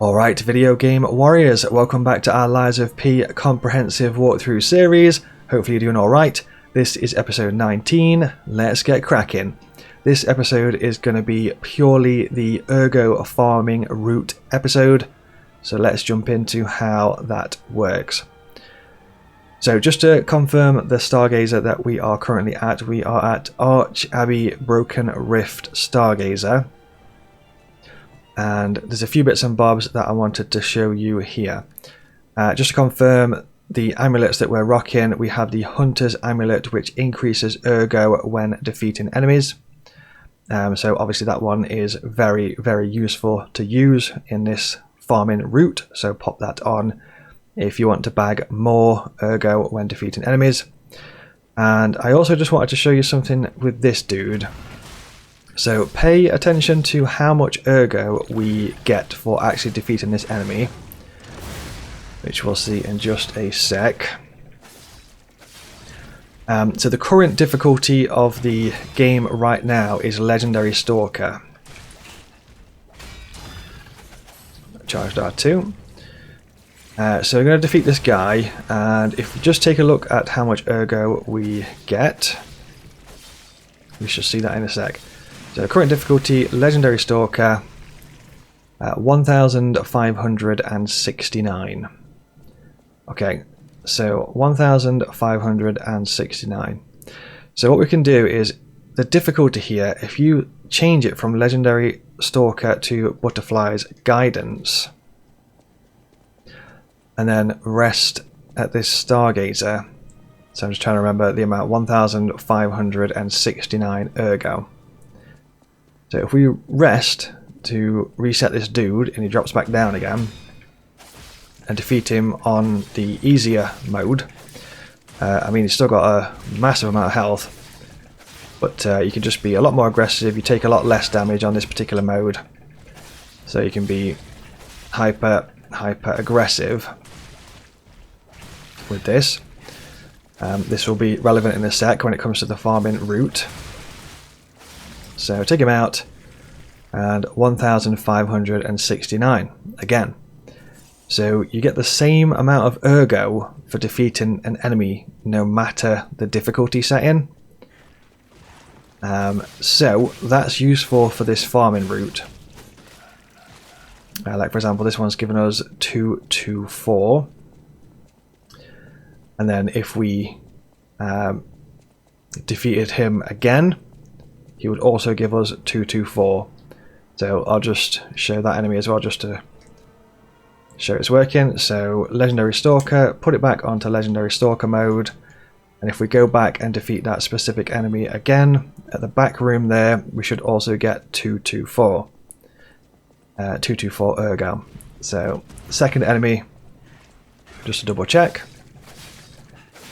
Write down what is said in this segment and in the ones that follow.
Alright, video game warriors, welcome back to our Lies of P comprehensive walkthrough series. Hopefully you're doing alright. This is episode 19, let's get cracking. This episode is going to be purely the ergo farming route episode, so let's jump into how that works. So just to confirm the Stargazer that we are currently at, we are at Arch Abbey Broken Rift Stargazer. And there's a few bits and bobs that I wanted to show you here. Just to confirm the amulets that we're rocking, we have the Hunter's Amulet, which increases ergo when defeating enemies. So obviously that one is very, very useful to use in this farming route, so pop that on if you want to bag more ergo when defeating enemies. And I also just wanted to show you something with this dude. So pay attention to how much ergo we get for actually defeating this enemy, which we'll see in just a sec. So the current difficulty of the game right now is Legendary Stalker. Charged R2. So we're going to defeat this guy, and if we just take a look at how much ergo we get, we should see that in a sec. So current difficulty, Legendary Stalker, 1569. Okay, so 1569. So what we can do is, the difficulty here, if you change it from Legendary Stalker to Butterfly's Guidance, and then rest at this Stargazer, so I'm just trying to remember the amount, 1569 ergo. So if we rest to reset this dude and he drops back down again and defeat him on the easier mode, I mean he's still got a massive amount of health, but you can just be a lot more aggressive, you take a lot less damage on this particular mode, so you can be hyper aggressive with this. This will be relevant in a sec when it comes to the farming route. So take him out, and 1569 again. So you get the same amount of ergo for defeating an enemy no matter the difficulty setting. So that's useful for this farming route. Like for example, this one's given us 224. And then if we defeated him again, he would also give us 224. So I'll just show that enemy as well, just to show it's working. So Legendary Stalker, put it back onto Legendary Stalker mode, and if we go back and defeat that specific enemy again at the back room there, we should also get 224. 224 ergo. So second enemy, just to double check.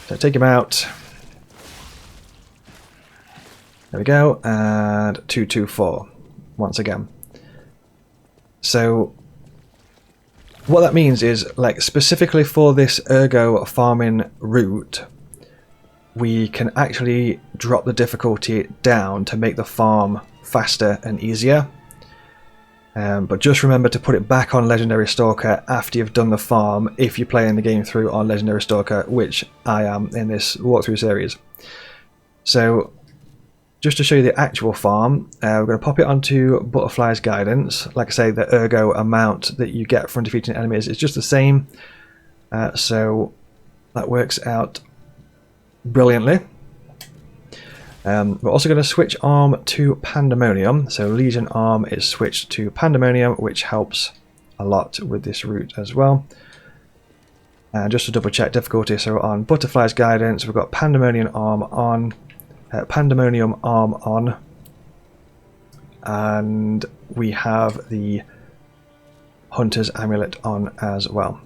So take him out. There we go, and 224 once again. So what that means is, like, specifically for this ergo farming route, we can actually drop the difficulty down to make the farm faster and easier. But just remember to put it back on Legendary Stalker after you've done the farm, if you're playing the game through on Legendary Stalker, which I am in this walkthrough series. So just to show you the actual farm, we're going to pop it onto Butterfly's Guidance. Like I say, the ergo amount that you get from defeating enemies is just the same. So that works out brilliantly. We're also going to switch arm to Pandemonium. So Legion arm is switched to Pandemonium, which helps a lot with this route as well. And just to double check difficulty, so on Butterfly's Guidance, we've got Pandemonium arm on. Pandemonium arm on, and we have the Hunter's Amulet on as well.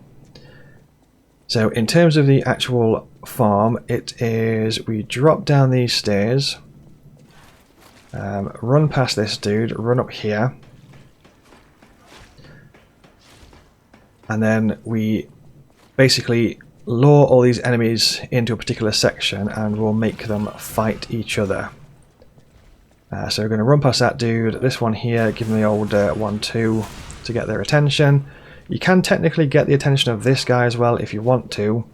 So in terms of the actual farm, it is, we drop down these stairs, run past this dude, run up here, and then we basically lure all these enemies into a particular section and we'll make them fight each other. So we're going to run past that dude, this one here, give them the old 1-2 to get their attention. You can technically get the attention of this guy as well if you want to.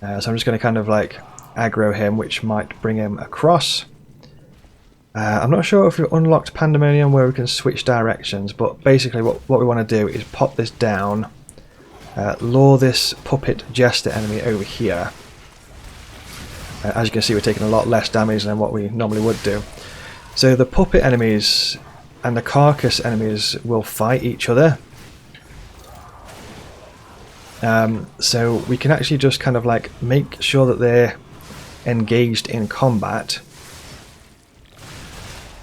So I'm just going to kind of like aggro him, which might bring him across. I'm not sure if we unlocked Pandemonium where we can switch directions, but basically what we want to do is pop this down, lure this puppet jester enemy over here. As you can see, we're taking a lot less damage than what we normally would do. So the puppet enemies and the carcass enemies will fight each other. So we can actually just kind of like make sure that they're engaged in combat.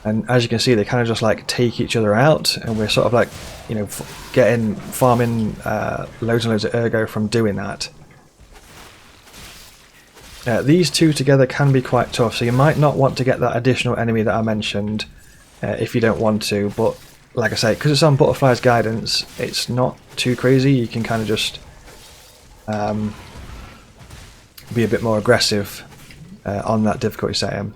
And as you can see, they kind of just like take each other out, and we're sort of like, you know, farming loads and loads of ergo from doing that. These two together can be quite tough, so you might not want to get that additional enemy that I mentioned if you don't want to, but like I say, because it's on Butterfly's guidance, it's not too crazy. You can kind of just be a bit more aggressive on that difficulty setting.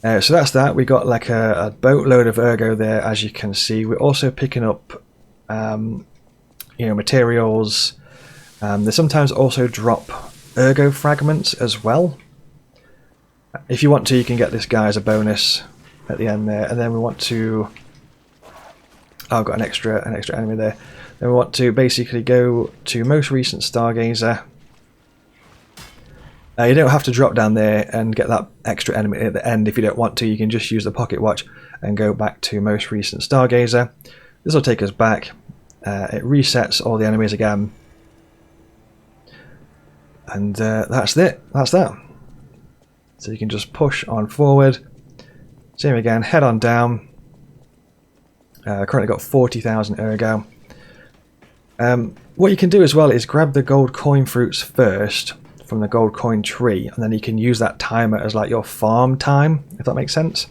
So that's that. We got like a boatload of ergo there, as you can see. We're also picking up you know, materials. They sometimes also drop ergo fragments as well. If you want to, you can get this guy as a bonus at the end there, and then we want to, oh, I've got an extra enemy there. Then we want to basically go to most recent Stargazer. You don't have to drop down there and get that extra enemy at the end if you don't want to. You can just use the pocket watch and go back to most recent Stargazer. This will take us back. It resets all the enemies again. And that's it. That's that. So you can just push on forward. Same again. Head on down. Currently got 40,000 ergo. What you can do as well is grab the gold coin fruits first from the gold coin tree, and then you can use that timer as like your farm time, if that makes sense.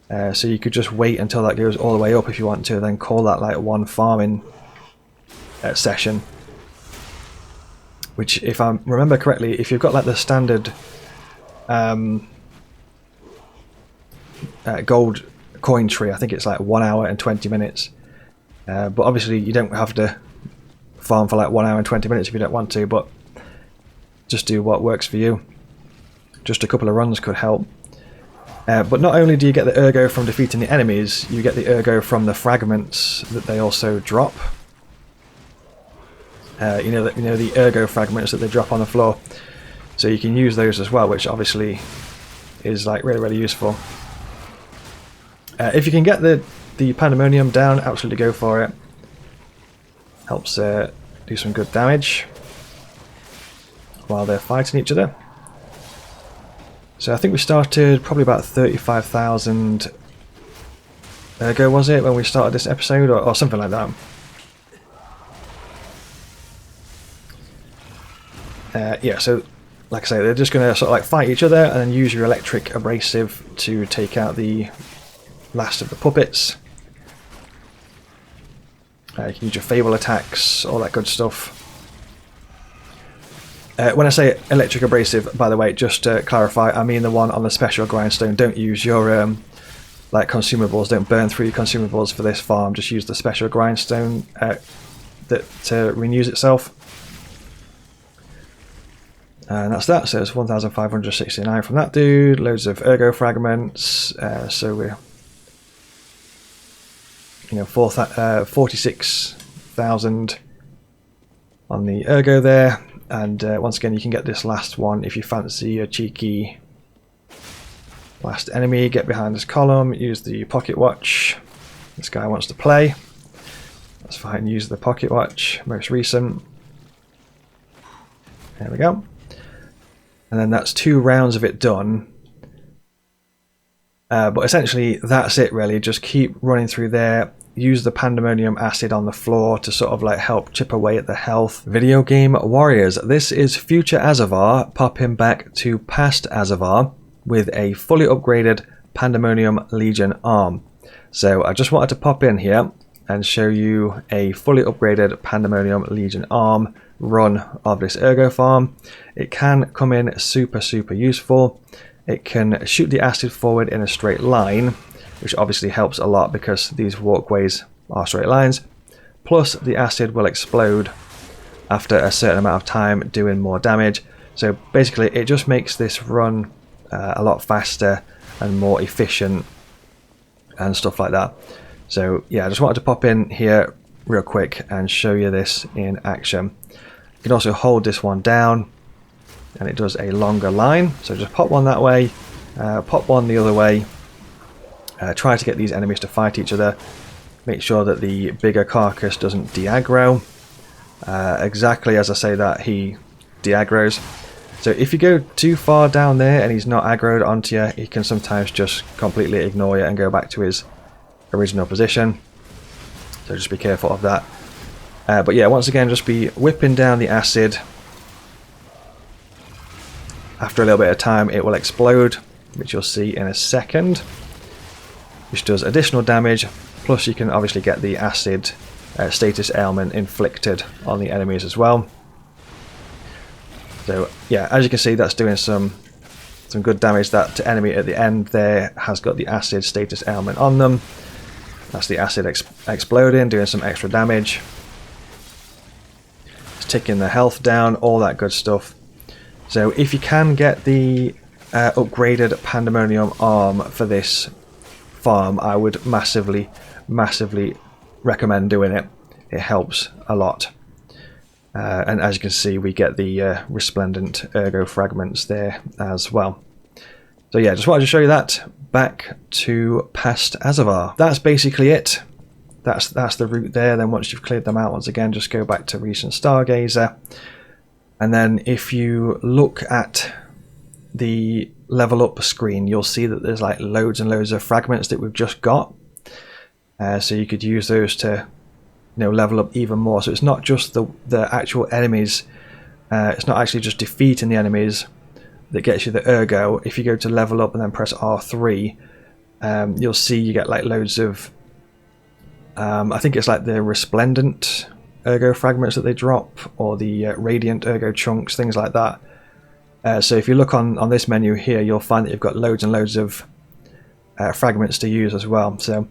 So you could just wait until that goes all the way up if you want to, then call that like one farming session. Which, if I remember correctly, if you've got like the standard gold coin tree, I think it's like 1 hour and 20 minutes. But obviously you don't have to farm for like 1 hour and 20 minutes if you don't want to, but just do what works for you. Just a couple of runs could help. But not only do you get the ergo from defeating the enemies, you get the ergo from the fragments that they also drop. You know the ergo fragments that they drop on the floor, so you can use those as well, which obviously is like really useful. If you can get the Pandemonium down, absolutely go for it. Helps do some good damage while they're fighting each other. So I think we started probably about 35,000 ergo, was it, when we started this episode, or something like that. Yeah, so like I say, they're just going to sort of like fight each other and then use your electric abrasive to take out the last of the puppets. You can use your fable attacks, all that good stuff. When I say electric abrasive, by the way, just to clarify, I mean the one on the special grindstone. Don't use your like consumables, don't burn through your consumables for this farm, just use the special grindstone that renews itself. And that's that, so it's 1,569 from that dude, loads of ergo fragments, so we're, you know, 46,000 on the ergo there, and once again you can get this last one if you fancy a cheeky last enemy. Get behind this column, use the pocket watch. This guy wants to play, that's fine, use the pocket watch, most recent. There we go. And then that's 2 rounds of it done. But essentially that's it really, just keep running through there, use the Pandemonium acid on the floor to sort of like help chip away at the health. Video game warriors, this is future Azzavhar popping back to past Azzavhar with a fully upgraded Pandemonium Legion arm. So I just wanted to pop in here and show you a fully upgraded Pandemonium Legion arm run of this ergo farm. It can come in super useful. It can shoot the acid forward in a straight line, which obviously helps a lot because these walkways are straight lines. Plus the acid will explode after a certain amount of time, doing more damage. So basically it just makes this run a lot faster and more efficient and stuff like that. So yeah, I just wanted to pop in here real quick and show you this in action. You can also hold this one down and it does a longer line, so just pop one that way, pop one the other way, try to get these enemies to fight each other, make sure that the bigger carcass doesn't de-aggro, exactly as I say that he de-aggros. So if you go too far down there and he's not aggroed onto you, he can sometimes just completely ignore you and go back to his original position, so just be careful of that. But yeah, once again, just be whipping down the acid. After a little bit of time it will explode, which you'll see in a second, which does additional damage, plus you can obviously get the acid status ailment inflicted on the enemies as well. So yeah, as you can see, that's doing some good damage. That enemy at the end there has got the acid status ailment on them. That's the acid exploding, doing some extra damage. It's ticking the health down, all that good stuff. So if you can get the upgraded Pandemonium arm for this farm, I would massively recommend doing it. It helps a lot. And as you can see, we get the resplendent ergo fragments there as well. So yeah, just wanted to show you that. Back to past Azzavhar. That's basically it. That's the route there. Then once you've cleared them out, once again, just go back to recent Stargazer. And then if you look at the level up screen, you'll see that there's like loads and loads of fragments that we've just got. So you could use those to, you know, level up even more. So it's not just the actual enemies. It's not actually just defeating the enemies that gets you the ergo. If you go to level up and then press R3, you'll see you get like loads of I think it's like the resplendent ergo fragments that they drop, or the radiant ergo chunks, things like that. So if you look on this menu here, you'll find that you've got loads and loads of fragments to use as well. So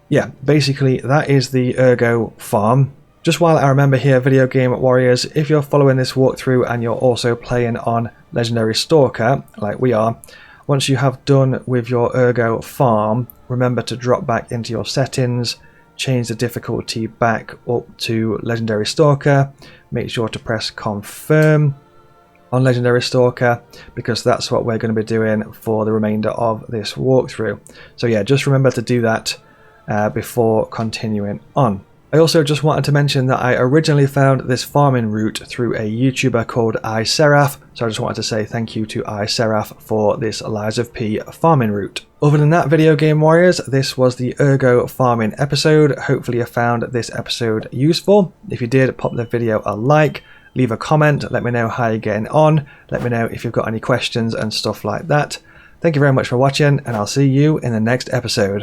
yeah, basically that is the ergo farm. Just while I remember here, video game warriors, if you're following this walkthrough and you're also playing on Legendary Stalker like we are, once you have done with your ergo farm, remember to drop back into your settings, change the difficulty back up to Legendary Stalker, make sure to press confirm on Legendary Stalker, because that's what we're going to be doing for the remainder of this walkthrough. So yeah, just remember to do that before continuing on. I also just wanted to mention that I originally found this farming route through a YouTuber called Azzavhar, so I just wanted to say thank you to Azzavhar for this Lies of P farming route. Other than that, video game warriors, this was the ergo farming episode. Hopefully you found this episode useful. If you did, pop the video a like, leave a comment, let me know how you're getting on, let me know if you've got any questions and stuff like that. Thank you very much for watching, and I'll see you in the next episode.